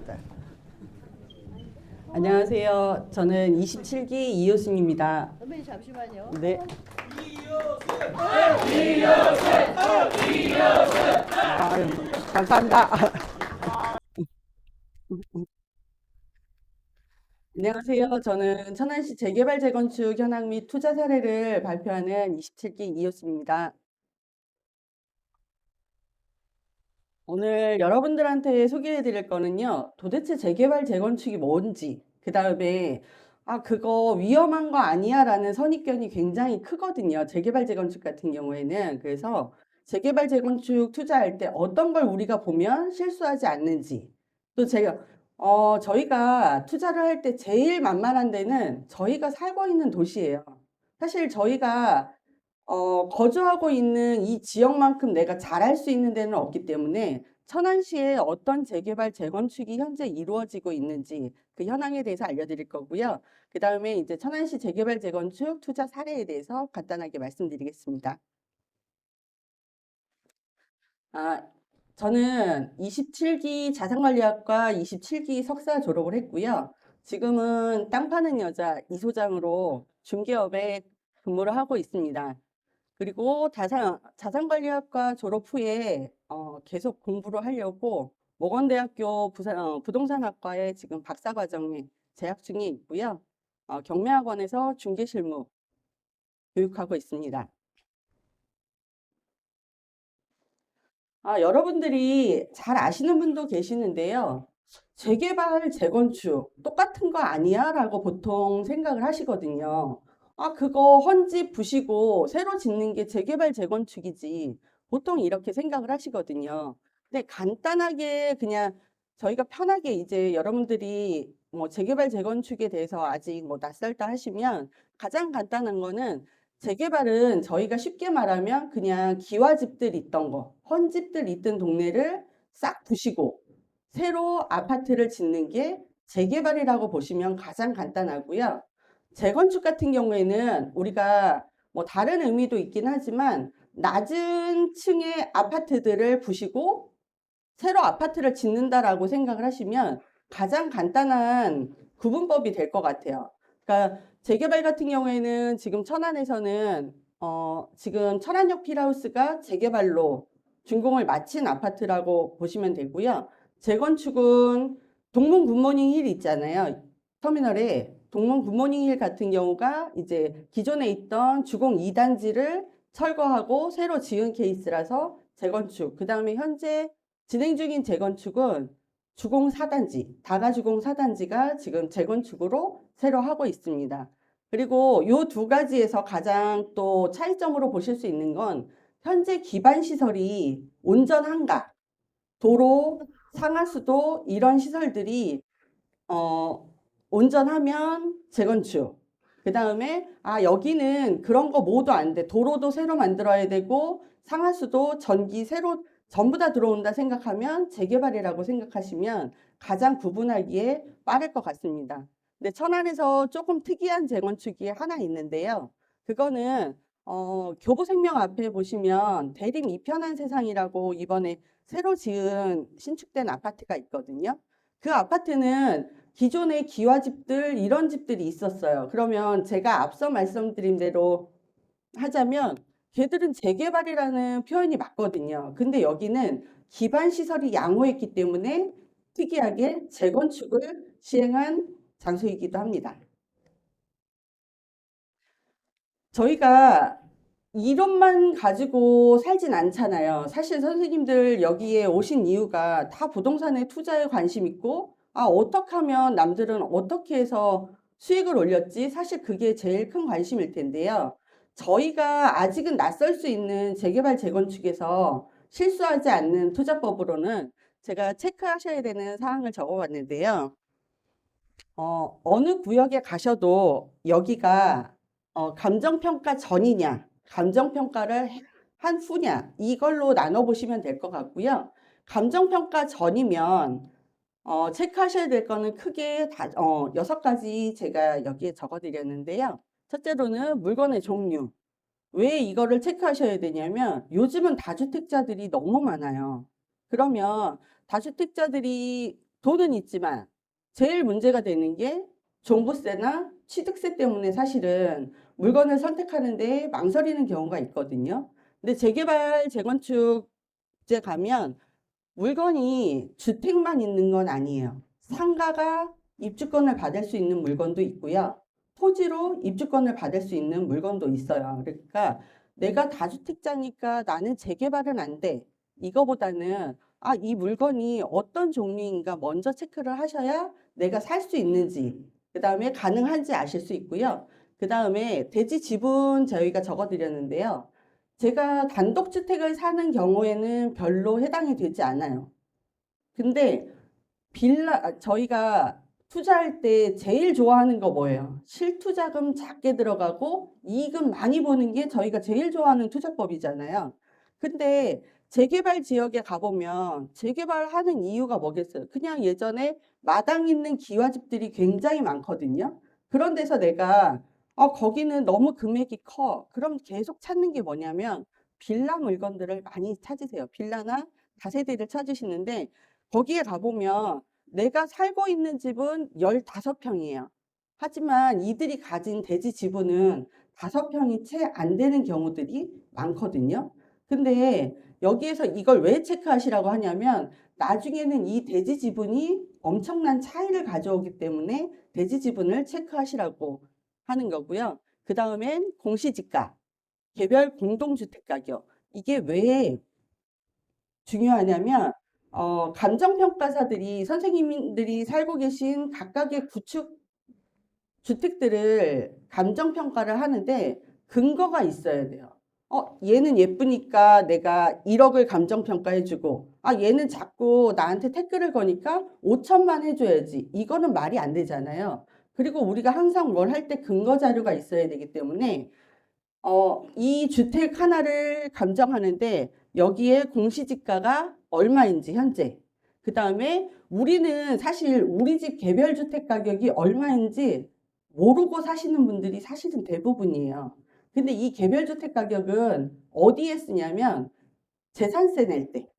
됐다. 안녕하세요. 저는 27기 이효승입니다. 선배님 잠시만요. 네. 아유, 감사합니다. 안녕하세요. 저는 천안시 재개발 재건축 현황 및 투자 사례를 발표하는 27기 이효승입니다. 오늘 여러분들한테 소개해 드릴 거는요. 도대체 재개발 재건축이 뭔지, 그 다음에 그거 위험한 거 아니야 라는 선입견이 굉장히 크거든요. 재개발 재건축 같은 경우에는. 그래서 재개발 재건축 투자할 때 어떤 걸 우리가 보면 실수하지 않는지, 또 저희가 투자를 할 때 제일 만만한 데는 저희가 살고 있는 도시예요. 사실 저희가 거주하고 있는 이 지역만큼 내가 잘할 수 있는 데는 없기 때문에 천안시에 어떤 재개발, 재건축이 현재 이루어지고 있는지 그 현황에 대해서 알려드릴 거고요. 그 다음에 이제 천안시 재개발, 재건축 투자 사례에 대해서 간단하게 말씀드리겠습니다. 아, 저는 27기 자산관리학과 27기 석사 졸업을 했고요. 지금은 땅 파는 여자 이소장으로 중개업에 근무를 하고 있습니다. 그리고 자산관리학과 졸업 후에 계속 공부를 하려고 모건대학교 부동산학과에 지금 박사과정에 재학 중에 있고요. 경매학원에서 중개실무 교육하고 있습니다. 여러분들이 잘 아시는 분도 계시는데요. 재개발, 재건축 똑같은 거 아니야? 라고 보통 생각을 하시거든요. 그거 헌집 부시고 새로 짓는 게 재개발, 재건축이지. 보통 이렇게 생각을 하시거든요. 근데 간단하게 그냥 저희가 편하게 이제 여러분들이 뭐 재개발, 재건축에 대해서 아직 뭐 낯설다 하시면 가장 간단한 거는 재개발은 저희가 쉽게 말하면 그냥 기와집들 있던 거, 헌집들 있던 동네를 싹 부시고 새로 아파트를 짓는 게 재개발이라고 보시면 가장 간단하고요. 재건축 같은 경우에는 우리가 뭐 다른 의미도 있긴 하지만 낮은 층의 아파트들을 부시고 새로 아파트를 짓는다라고 생각을 하시면 가장 간단한 구분법이 될 것 같아요. 그러니까 재개발 같은 경우에는 지금 천안에서는 지금 천안역 필하우스가 재개발로 준공을 마친 아파트라고 보시면 되고요. 재건축은 동문 굿모닝 힐 있잖아요. 터미널에 동문 굿모닝 힐 같은 경우가 이제 기존에 있던 주공 2단지를 철거하고 새로 지은 케이스라서 재건축. 그 다음에 현재 진행 중인 재건축은 주공 4단지, 다가주공 4단지가 지금 재건축으로 새로 하고 있습니다. 그리고 이 두 가지에서 가장 또 차이점으로 보실 수 있는 건 현재 기반 시설이 온전한가, 도로, 상하수도 이런 시설들이 온전하면 재건축. 그 다음에 여기는 그런 거 모두 안 돼. 도로도 새로 만들어야 되고 상하수도 전기 새로 전부 다 들어온다 생각하면 재개발이라고 생각하시면 가장 구분하기에 빠를 것 같습니다. 근데 천안에서 조금 특이한 재건축이 하나 있는데요. 그거는 교보생명 앞에 보시면 대림 이편한 세상이라고 이번에 새로 지은 신축된 아파트가 있거든요. 그 아파트는 기존의 기와집들 이런 집들이 있었어요. 그러면 제가 앞서 말씀드린 대로 하자면 걔들은 재개발이라는 표현이 맞거든요. 근데 여기는 기반 시설이 양호했기 때문에 특이하게 재건축을 시행한 장소이기도 합니다. 저희가 이론만 가지고 살진 않잖아요. 사실 선생님들 여기에 오신 이유가 다 부동산에 투자에 관심 있고, 어떻게 하면 남들은 어떻게 해서 수익을 올렸지? 사실 그게 제일 큰 관심일 텐데요. 저희가 아직은 낯설 수 있는 재개발, 재건축에서 실수하지 않는 투자법으로는 제가 체크하셔야 되는 사항을 적어봤는데요. 어느 구역에 가셔도 여기가 감정평가 전이냐, 감정평가를 한 후냐, 이걸로 나눠보시면 될 것 같고요. 감정평가 전이면 체크하셔야 될 거는 크게 6가지 제가 여기에 적어드렸는데요. 첫째로는 물건의 종류. 왜 이거를 체크하셔야 되냐면 요즘은 다주택자들이 너무 많아요. 그러면 다주택자들이 돈은 있지만 제일 문제가 되는 게 종부세나 취득세 때문에 사실은 물건을 선택하는데 망설이는 경우가 있거든요. 근데 재개발, 재건축제 가면 물건이 주택만 있는 건 아니에요. 상가가 입주권을 받을 수 있는 물건도 있고요. 토지로 입주권을 받을 수 있는 물건도 있어요. 그러니까 내가 다주택자니까 나는 재개발은 안 돼. 이거보다는 이 물건이 어떤 종류인가 먼저 체크를 하셔야 내가 살 수 있는지, 그 다음에 가능한지 아실 수 있고요. 그 다음에 대지 지분 저희가 적어드렸는데요. 제가 단독주택을 사는 경우에는 별로 해당이 되지 않아요. 근데 저희가 투자할 때 제일 좋아하는 거 뭐예요? 실투자금 작게 들어가고 이익은 많이 보는 게 저희가 제일 좋아하는 투자법이잖아요. 근데 재개발 지역에 가보면 재개발하는 이유가 뭐겠어요? 그냥 예전에 마당 있는 기와집들이 굉장히 많거든요. 그런 데서 내가 거기는 너무 금액이 커. 그럼 계속 찾는 게 뭐냐면 빌라 물건들을 많이 찾으세요. 빌라나 다세대를 찾으시는데 거기에 가보면 내가 살고 있는 집은 15평이에요. 하지만 이들이 가진 대지 지분은 5평이 채 안 되는 경우들이 많거든요. 근데 여기에서 이걸 왜 체크하시라고 하냐면 나중에는 이 대지 지분이 엄청난 차이를 가져오기 때문에 대지 지분을 체크하시라고 하는 거고요. 그 다음엔 공시지가, 개별 공동주택 가격. 이게 왜 중요하냐면 감정평가사들이 선생님들이 살고 계신 각각의 구축 주택들을 감정평가를 하는데 근거가 있어야 돼요. 얘는 예쁘니까 내가 1억을 감정평가해주고, 얘는 자꾸 나한테 태클을 거니까 5천만 해줘야지. 이거는 말이 안 되잖아요. 그리고 우리가 항상 뭘 할 때 근거 자료가 있어야 되기 때문에 이 주택 하나를 감정하는데 여기에 공시지가가 얼마인지 현재. 그 다음에 우리는 사실 우리 집 개별 주택 가격이 얼마인지 모르고 사시는 분들이 사실은 대부분이에요. 근데 이 개별 주택 가격은 어디에 쓰냐면 재산세 낼 때.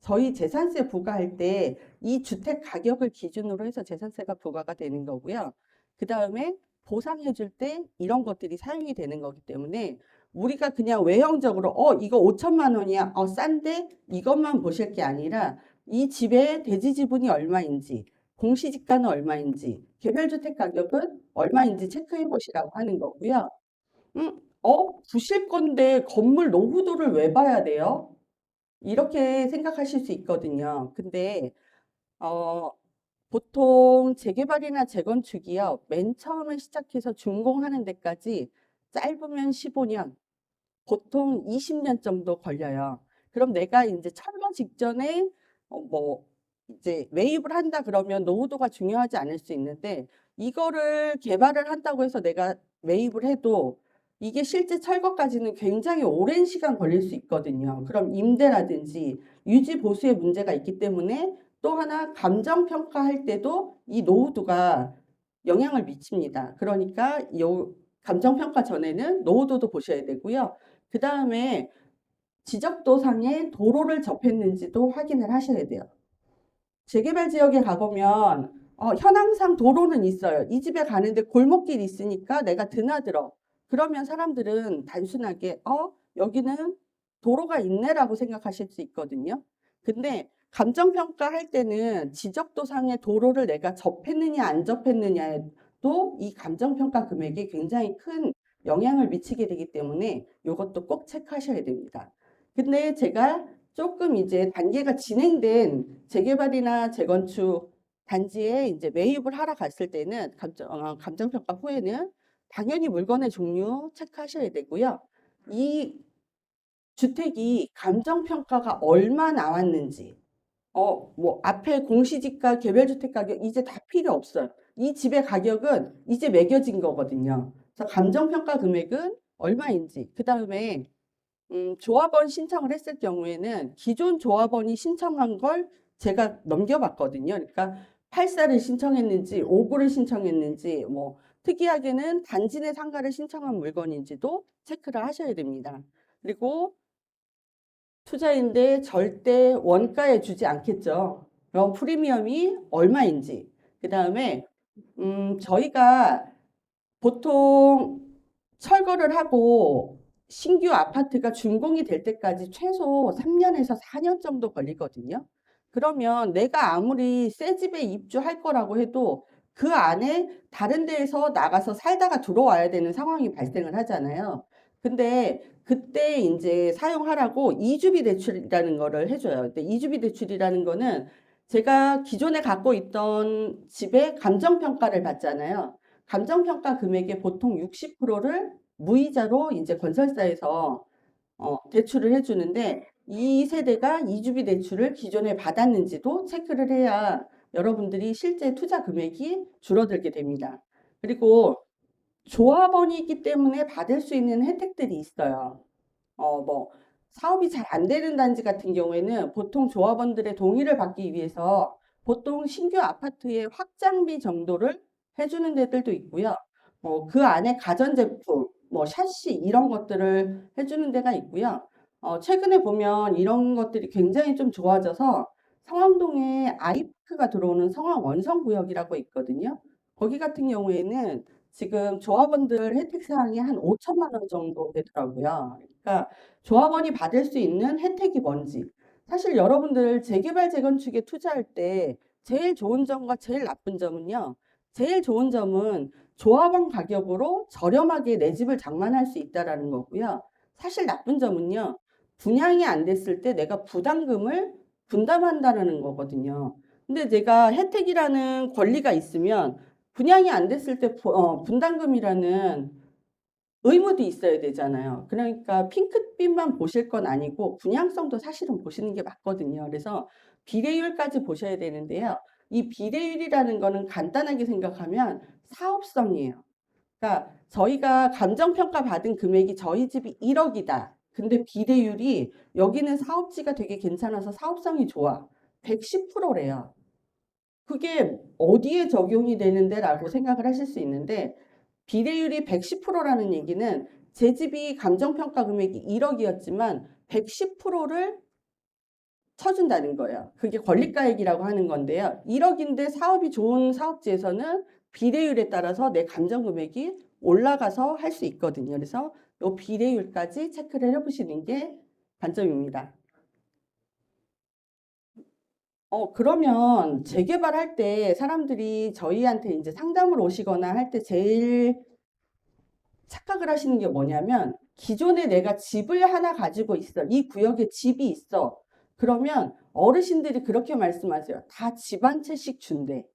저희 재산세 부과할 때 이 주택 가격을 기준으로 해서 재산세가 부과가 되는 거고요. 그 다음에 보상해 줄 때 이런 것들이 사용이 되는 거기 때문에 우리가 그냥 외형적으로 이거 5천만 원이야. 싼데 이것만 보실 게 아니라 이 집의 대지 지분이 얼마인지, 공시지가는 얼마인지, 개별주택 가격은 얼마인지 체크해 보시라고 하는 거고요. 부실 건데 건물 노후도를 왜 봐야 돼요? 이렇게 생각하실 수 있거든요. 근데 어, 보통 재개발이나 재건축이요. 맨 처음에 시작해서 준공하는 데까지 짧으면 15년, 보통 20년 정도 걸려요. 그럼 내가 이제 철거 직전에 뭐 이제 매입을 한다 그러면 노후도가 중요하지 않을 수 있는데 이거를 개발을 한다고 해서 내가 매입을 해도 이게 실제 철거까지는 굉장히 오랜 시간 걸릴 수 있거든요. 그럼 임대라든지 유지 보수의 문제가 있기 때문에 또 하나 감정 평가할 때도 이 노후도가 영향을 미칩니다. 그러니까 요 감정 평가 전에는 노후도도 보셔야 되고요. 그 다음에 지적도상에 도로를 접했는지도 확인을 하셔야 돼요. 재개발 지역에 가보면 현황상 도로는 있어요. 이 집에 가는데 골목길이 있으니까 내가 드나들어. 그러면 사람들은 단순하게 여기는 도로가 있네라고 생각하실 수 있거든요. 근데 감정평가할 때는 지적도상의 도로를 내가 접했느냐 안 접했느냐에도 이 감정평가 금액이 굉장히 큰 영향을 미치게 되기 때문에 이것도 꼭 체크하셔야 됩니다. 근데 제가 조금 이제 단계가 진행된 재개발이나 재건축 단지에 이제 매입을 하러 갔을 때는 감정평가 후에는 당연히 물건의 종류 체크하셔야 되고요. 이 주택이 감정평가가 얼마 나왔는지, 뭐 앞에 공시지가 개별주택 가격 이제 다 필요 없어요. 이 집의 가격은 이제 매겨진 거거든요. 그래서 감정평가 금액은 얼마인지, 그 다음에 조합원 신청을 했을 경우에는 기존 조합원이 신청한 걸 제가 넘겨봤거든요. 그러니까 8사를 신청했는지 5구를 신청했는지 뭐 특이하게는 단지 내 상가를 신청한 물건인지도 체크를 하셔야 됩니다. 그리고 투자인데 절대 원가에 주지 않겠죠. 그럼 프리미엄이 얼마인지, 그 다음에 저희가 보통 철거를 하고 신규 아파트가 준공이 될 때까지 최소 3년에서 4년 정도 걸리거든요. 그러면 내가 아무리 새 집에 입주할 거라고 해도 그 안에 다른 데에서 나가서 살다가 들어와야 되는 상황이 발생을 하잖아요. 근데 그때 이제 사용하라고 이주비 대출이라는 거를 해줘요. 근데 이주비 대출이라는 거는 제가 기존에 갖고 있던 집의 감정평가를 받잖아요. 감정평가 금액의 보통 60%를 무이자로 이제 건설사에서 대출을 해주는데 이 세대가 이주비 대출을 기존에 받았는지도 체크를 해야 여러분들이 실제 투자 금액이 줄어들게 됩니다. 그리고 조합원이 있기 때문에 받을 수 있는 혜택들이 있어요. 뭐 사업이 잘 안 되는 단지 같은 경우에는 보통 조합원들의 동의를 받기 위해서 보통 신규 아파트의 확장비 정도를 해주는 데들도 있고요. 그 안에 가전제품, 뭐 샤시 이런 것들을 해주는 데가 있고요. 최근에 보면 이런 것들이 굉장히 좀 좋아져서 성암동에 아이파크가 들어오는 성암 원성구역이라고 있거든요. 거기 같은 경우에는 지금 조합원들 혜택 사항이 한 5천만 원 정도 되더라고요. 그러니까 조합원이 받을 수 있는 혜택이 뭔지. 사실 여러분들 재개발 재건축에 투자할 때 제일 좋은 점과 제일 나쁜 점은요. 제일 좋은 점은 조합원 가격으로 저렴하게 내 집을 장만할 수 있다라는 거고요. 사실 나쁜 점은요. 분양이 안 됐을 때 내가 부담금을 분담한다는 거거든요. 근데 내가 혜택이라는 권리가 있으면 분양이 안 됐을 때 분담금이라는 의무도 있어야 되잖아요. 그러니까 핑크빛만 보실 건 아니고 분양성도 사실은 보시는 게 맞거든요. 그래서 비례율까지 보셔야 되는데요. 이 비례율이라는 거는 간단하게 생각하면 사업성이에요. 그러니까 저희가 감정평가 받은 금액이 저희 집이 1억이다. 근데 비례율이 여기는 사업지가 되게 괜찮아서 사업성이 좋아. 110%래요. 그게 어디에 적용이 되는데 라고 생각을 하실 수 있는데 비례율이 110%라는 얘기는 제 집이 감정평가 금액이 1억이었지만 110%를 쳐준다는 거예요. 그게 권리가액이라고 하는 건데요. 1억인데 사업이 좋은 사업지에서는 비례율에 따라서 내 감정 금액이 올라가서 할 수 있거든요. 그래서 이 비례율까지 체크를 해보시는 게 관점입니다. 그러면 재개발할 때 사람들이 저희한테 이제 상담을 오시거나 할 때 제일 착각을 하시는 게 뭐냐면 기존에 내가 집을 하나 가지고 있어. 이 구역에 집이 있어. 그러면 어르신들이 그렇게 말씀하세요. 다 집 한 채씩 준대.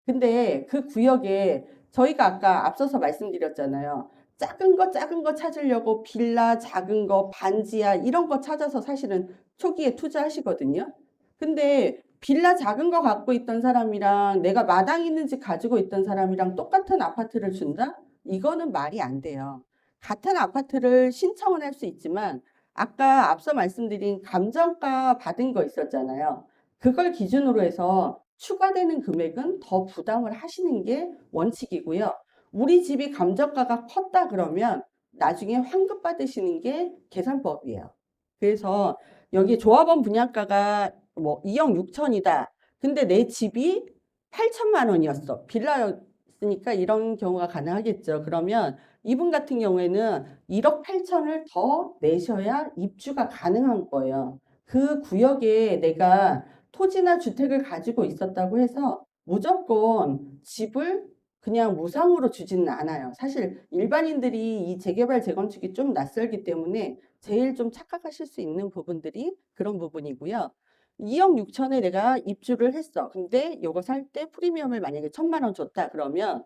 근데 그 구역에 저희가 아까 앞서서 말씀드렸잖아요. 작은 거 찾으려고 빌라, 작은 거, 반지하 이런 거 찾아서 사실은 초기에 투자하시거든요. 근데 빌라 작은 거 갖고 있던 사람이랑 내가 마당 있는 집 가지고 있던 사람이랑 똑같은 아파트를 준다? 이거는 말이 안 돼요. 같은 아파트를 신청은 할 수 있지만 아까 앞서 말씀드린 감정가 받은 거 있었잖아요. 그걸 기준으로 해서 추가되는 금액은 더 부담을 하시는 게 원칙이고요. 우리 집이 감정가가 컸다 그러면 나중에 환급 받으시는 게 계산법이에요. 그래서 여기 조합원 분양가가 뭐 2억 6천이다. 근데 내 집이 8천만 원이었어. 빌라였으니까 이런 경우가 가능하겠죠. 그러면 이분 같은 경우에는 1억 8천을 더 내셔야 입주가 가능한 거예요. 그 구역에 내가 토지나 주택을 가지고 있었다고 해서 무조건 집을 그냥 무상으로 주지는 않아요. 사실 일반인들이 이 재개발, 재건축이 좀 낯설기 때문에 제일 좀 착각하실 수 있는 부분들이 그런 부분이고요. 2억 6천에 내가 입주를 했어. 근데 이거 살 때 프리미엄을 만약에 1천만 원 줬다 그러면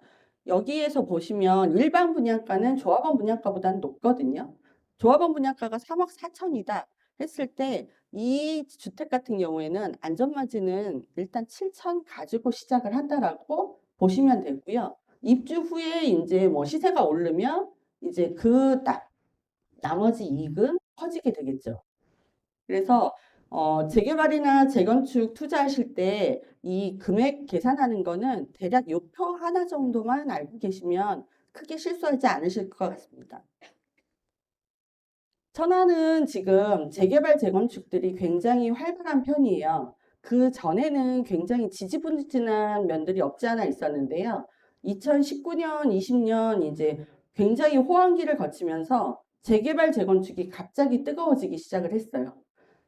여기에서 보시면 일반 분양가는 조합원 분양가보다는 높거든요. 조합원 분양가가 3억 4천이다 했을 때 이 주택 같은 경우에는 안전마진은 일단 7천 가지고 시작을 한다라고 보시면 되고요. 입주 후에 이제 뭐 시세가 오르면 이제 나머지 이익은 커지게 되겠죠. 그래서 재개발이나 재건축 투자하실 때 이 금액 계산하는 거는 대략 요 표 하나 정도만 알고 계시면 크게 실수하지 않으실 것 같습니다. 천안은 지금 재개발, 재건축들이 굉장히 활발한 편이에요. 그 전에는 굉장히 지지부진한 면들이 없지 않아 있었는데요. 2019년, 20년 이제 굉장히 호황기를 거치면서 재개발, 재건축이 갑자기 뜨거워지기 시작을 했어요.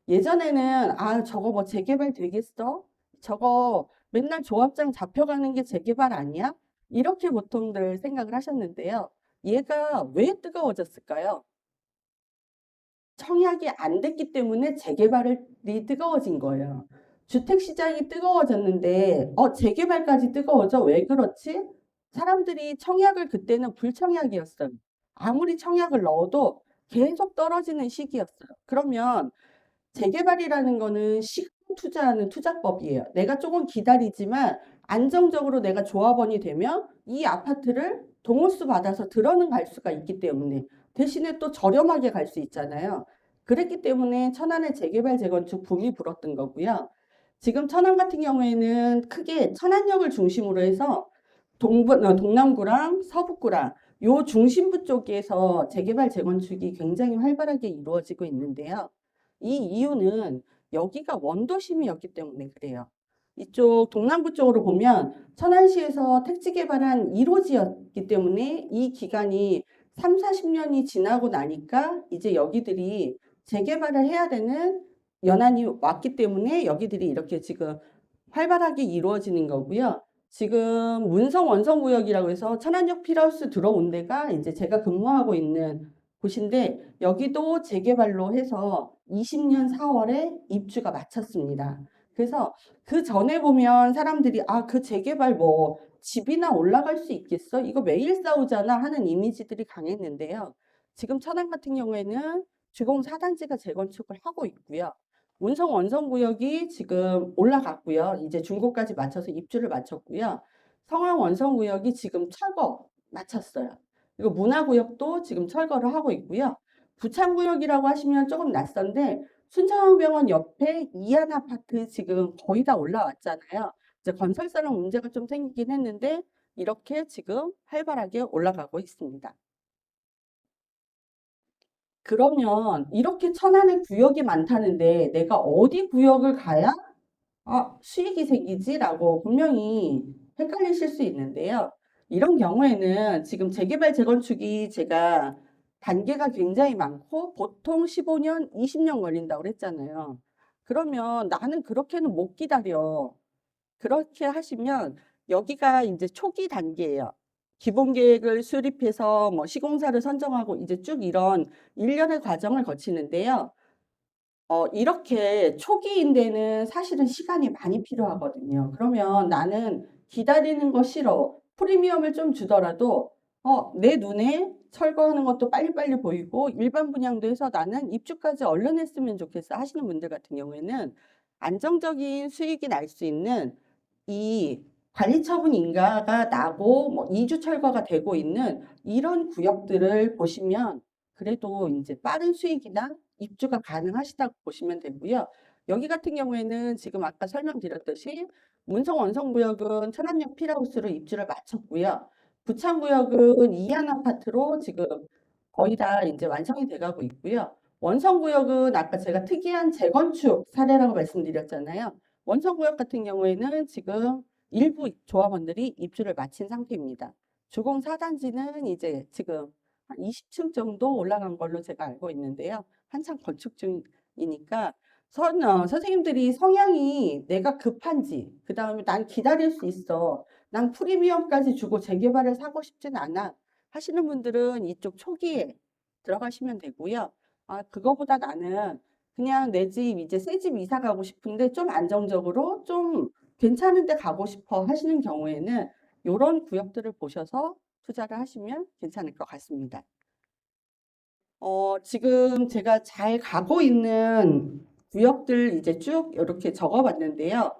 예전에는 아, 저거 뭐 재개발 되겠어? 저거 맨날 조합장 잡혀가는 게 재개발 아니야? 이렇게 보통들 생각을 하셨는데요. 얘가 왜 뜨거워졌을까요? 청약이 안 됐기 때문에 재개발이 뜨거워진 거예요. 주택 시장이 뜨거워졌는데 재개발까지 뜨거워져? 왜 그렇지? 사람들이 청약을 그때는 불청약이었어요. 아무리 청약을 넣어도 계속 떨어지는 시기였어요. 그러면 재개발이라는 거는 시간 투자하는 투자법이에요. 내가 조금 기다리지만 안정적으로 내가 조합원이 되면 이 아파트를 동호수 받아서 들어는 갈 수가 있기 때문에 대신에 또 저렴하게 갈 수 있잖아요. 그랬기 때문에 천안의 재개발 재건축 붐이 불었던 거고요. 지금 천안 같은 경우에는 크게 천안역을 중심으로 해서 동남구랑 서북구랑 요 중심부 쪽에서 재개발 재건축이 굉장히 활발하게 이루어지고 있는데요. 이 이유는 여기가 원도심이었기 때문에 그래요. 이쪽 동남부 쪽으로 보면 천안시에서 택지 개발한 1호지였기 때문에 이 기간이 3, 40년이 지나고 나니까 이제 여기들이 재개발을 해야 되는 연한이 왔기 때문에 여기들이 이렇게 지금 활발하게 이루어지는 거고요. 지금 문성 원성구역이라고 해서 천안역 필하우스 들어온 데가 이제 제가 근무하고 있는 곳인데 여기도 재개발로 해서 20년 4월에 입주가 마쳤습니다. 그래서 그 전에 보면 사람들이 아, 그 재개발 뭐 집이나 올라갈 수 있겠어? 이거 매일 싸우잖아 하는 이미지들이 강했는데요. 지금 천안 같은 경우에는 주공 4단지가 재건축을 하고 있고요. 문성 원성구역이 지금 올라갔고요. 이제 준공까지 맞춰서 입주를 마쳤고요. 성황 원성구역이 지금 철거 마쳤어요. 그리고 문화구역도 지금 철거를 하고 있고요. 부창구역이라고 하시면 조금 낯선데 순창병원 옆에 이안 아파트 지금 거의 다 올라왔잖아요. 이제 건설사랑 문제가 좀 생기긴 했는데 이렇게 지금 활발하게 올라가고 있습니다. 그러면 이렇게 천안에 구역이 많다는데 내가 어디 구역을 가야 수익이 생기지라고 분명히 헷갈리실 수 있는데요. 이런 경우에는 지금 재개발, 재건축이 제가 단계가 굉장히 많고 보통 15년, 20년 걸린다고 그랬잖아요. 그러면 나는 그렇게는 못 기다려. 그렇게 하시면 여기가 이제 초기 단계예요. 기본 계획을 수립해서 뭐 시공사를 선정하고 이제 쭉 이런 일련의 과정을 거치는데요. 이렇게 초기인 데는 사실은 시간이 많이 필요하거든요. 그러면 나는 기다리는 거 싫어. 프리미엄을 좀 주더라도 내 눈에 철거하는 것도 빨리빨리 보이고 일반 분양도 해서 나는 입주까지 얼른 했으면 좋겠어 하시는 분들 같은 경우에는 안정적인 수익이 날 수 있는 이 관리처분 인가가 나고 뭐 이주 철거가 되고 있는 이런 구역들을 보시면 그래도 이제 빠른 수익이나 입주가 가능하시다고 보시면 되고요. 여기 같은 경우에는 지금 아까 설명드렸듯이 문성 원성구역은 천안역 필하우스로 입주를 마쳤고요. 부창구역은 이안 아파트로 지금 거의 다 이제 완성이 돼가고 있고요. 원성구역은 아까 제가 특이한 재건축 사례라고 말씀드렸잖아요. 원성구역 같은 경우에는 지금 일부 조합원들이 입주를 마친 상태입니다. 주공 4단지는 이제 지금 한 20층 정도 올라간 걸로 제가 알고 있는데요. 한창 건축 중이니까 선생님들이 성향이 내가 급한지, 그 다음에 난 기다릴 수 있어. 난 프리미엄까지 주고 재개발을 사고 싶진 않아. 하시는 분들은 이쪽 초기에 들어가시면 되고요. 그거보다 나는 그냥 내 집, 이제 새 집 이사 가고 싶은데 좀 안정적으로 좀 괜찮은 데 가고 싶어 하시는 경우에는 이런 구역들을 보셔서 투자를 하시면 괜찮을 것 같습니다. 지금 제가 잘 가고 있는 구역들 이제 쭉 이렇게 적어봤는데요.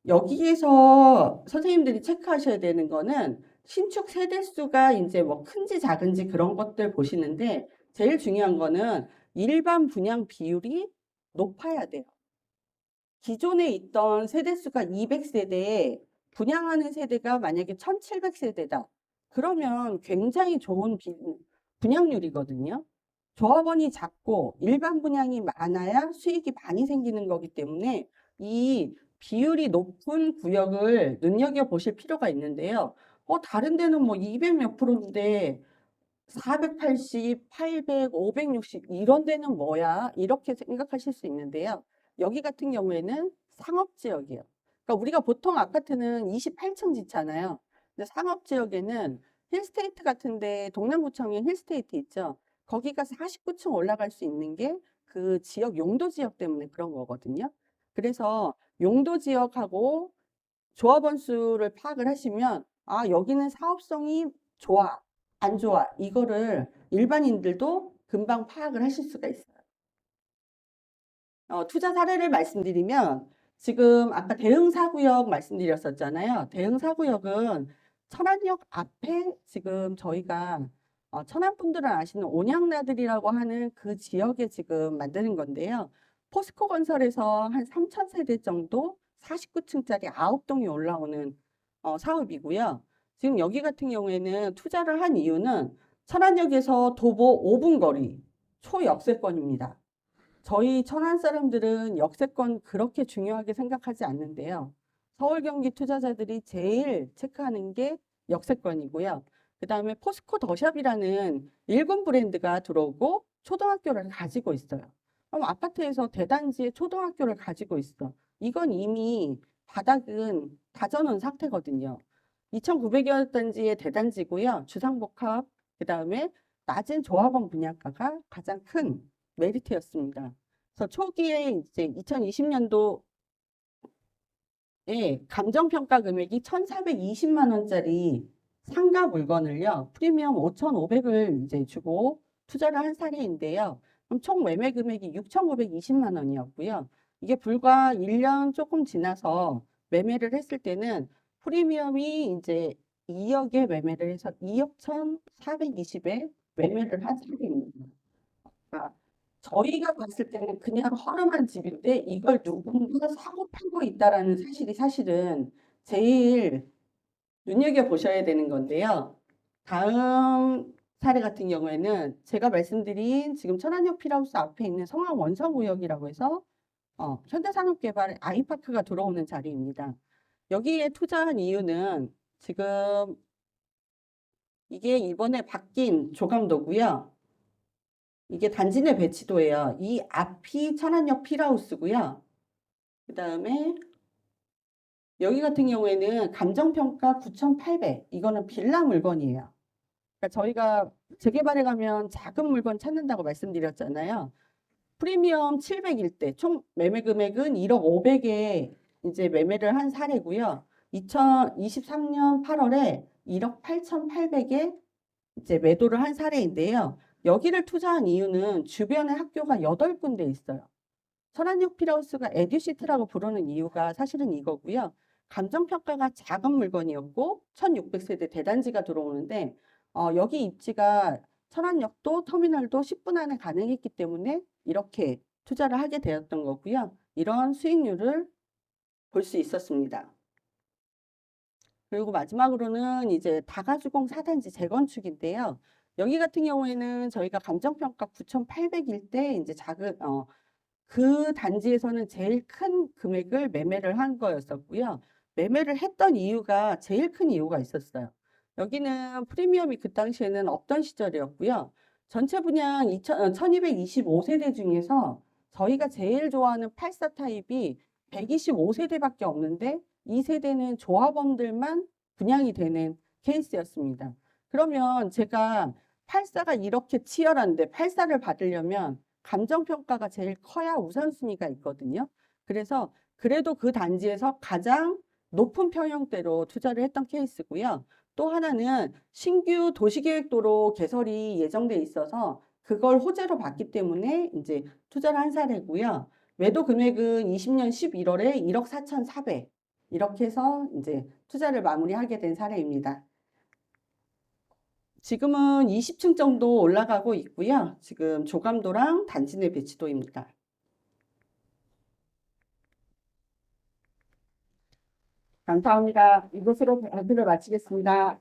여기에서 선생님들이 체크하셔야 되는 거는 신축 세대수가 이제 뭐 큰지 작은지 그런 것들 보시는데 제일 중요한 거는 일반 분양 비율이 높아야 돼요. 기존에 있던 세대수가 200세대에 분양하는 세대가 만약에 1700세대다. 그러면 굉장히 좋은 분양률이거든요. 조합원이 작고 일반 분양이 많아야 수익이 많이 생기는 거기 때문에 이 비율이 높은 구역을 눈여겨보실 필요가 있는데요. 다른 데는 뭐 200 몇 프로인데 480, 800, 560 이런 데는 뭐야? 이렇게 생각하실 수 있는데요. 여기 같은 경우에는 상업지역이에요. 그러니까 우리가 보통 아파트는 28층 짓잖아요. 근데 상업지역에는 힐스테이트 같은데 동남구청에 힐스테이트 있죠. 거기가 49층 올라갈 수 있는 게 그 지역 용도 지역 때문에 그런 거거든요. 그래서 용도 지역하고 조합원 수를 파악을 하시면 여기는 사업성이 좋아, 안 좋아 이거를 일반인들도 금방 파악을 하실 수가 있어요. 투자 사례를 말씀드리면 지금 아까 대흥사구역 말씀드렸었잖아요. 대흥사구역은 천안역 앞에 지금 저희가 천안 분들은 아시는 온양나들이라고 하는 그 지역에 지금 만드는 건데요. 포스코 건설에서 한 3,000세대 정도 49층짜리 9동이 올라오는 사업이고요. 지금 여기 같은 경우에는 투자를 한 이유는 천안역에서 도보 5분 거리 초역세권입니다. 저희 천안 사람들은 역세권 그렇게 중요하게 생각하지 않는데요. 서울 경기 투자자들이 제일 체크하는 게 역세권이고요. 그 다음에 포스코 더샵이라는 일군 브랜드가 들어오고 초등학교를 가지고 있어요. 그럼 아파트에서 대단지에 초등학교를 가지고 있어. 이건 이미 바닥은 다져놓은 상태거든요. 2,900여 단지의 대단지고요. 주상복합, 그 다음에 낮은 조합원 분양가가 가장 큰 메리트였습니다. 그래서 초기에 이제 2020년도에 감정평가 금액이 1,420만 원짜리 상가 물건을요, 프리미엄 5,500을 이제 주고 투자를 한 사례인데요. 그럼 총 매매 금액이 6,920만 원이었고요. 이게 불과 1년 조금 지나서 매매를 했을 때는 프리미엄이 이제 2억에 매매를 해서 2억 1,420에 매매를 한 사례입니다. 아, 저희가 봤을 때는 그냥 허름한 집인데 이걸 누군가 사고 팔고 있다라는 사실이 사실은 제일 눈여겨보셔야 되는 건데요. 다음 사례 같은 경우에는 제가 말씀드린 지금 천안역 필하우스 앞에 있는 성황 원성구역이라고 해서 현대산업개발 아이파크가 들어오는 자리입니다. 여기에 투자한 이유는 지금 이게 이번에 바뀐 조감도고요. 이게 단지 내 배치도예요. 이 앞이 천안역 필하우스고요. 그 다음에 여기 같은 경우에는 감정평가 9,800. 이거는 빌라 물건이에요. 그러니까 저희가 재개발에 가면 작은 물건 찾는다고 말씀드렸잖아요. 프리미엄 700일 때 총 매매 금액은 1억 500에 이제 매매를 한 사례고요. 2023년 8월에 1억 8,800에 이제 매도를 한 사례인데요. 여기를 투자한 이유는 주변에 학교가 8군데 있어요. 천안역 필하우스가 에듀시티라고 부르는 이유가 사실은 이거고요. 감정평가가 작은 물건이었고 1600세대 대단지가 들어오는데 여기 입지가 천안역도 터미널도 10분 안에 가능했기 때문에 이렇게 투자를 하게 되었던 거고요. 이런 수익률을 볼 수 있었습니다. 그리고 마지막으로는 이제 다가주공 4단지 재건축인데요. 여기 같은 경우에는 저희가 감정평가 9,800일 때 이제 그 단지에서는 제일 큰 금액을 매매를 한 거였었고요. 매매를 했던 이유가 제일 큰 이유가 있었어요. 여기는 프리미엄이 그 당시에는 없던 시절이었고요. 전체 분양 1225세대 중에서 저희가 제일 좋아하는 84 타입이 125세대밖에 없는데 이 세대는 조합원들만 분양이 되는 케이스였습니다. 그러면 제가 84가 이렇게 치열한데 84를 받으려면 감정평가가 제일 커야 우선순위가 있거든요. 그래서 그래도 그 단지에서 가장 높은 평형대로 투자를 했던 케이스고요. 또 하나는 신규 도시계획도로 개설이 예정돼 있어서 그걸 호재로 봤기 때문에 이제 투자를 한 사례고요. 매도 금액은 20년 11월에 1억 4,400 이렇게 해서 이제 투자를 마무리하게 된 사례입니다. 지금은 20층 정도 올라가고 있고요. 지금 조감도랑 단지 내 배치도입니다. 감사합니다. 이것으로 발표를 마치겠습니다.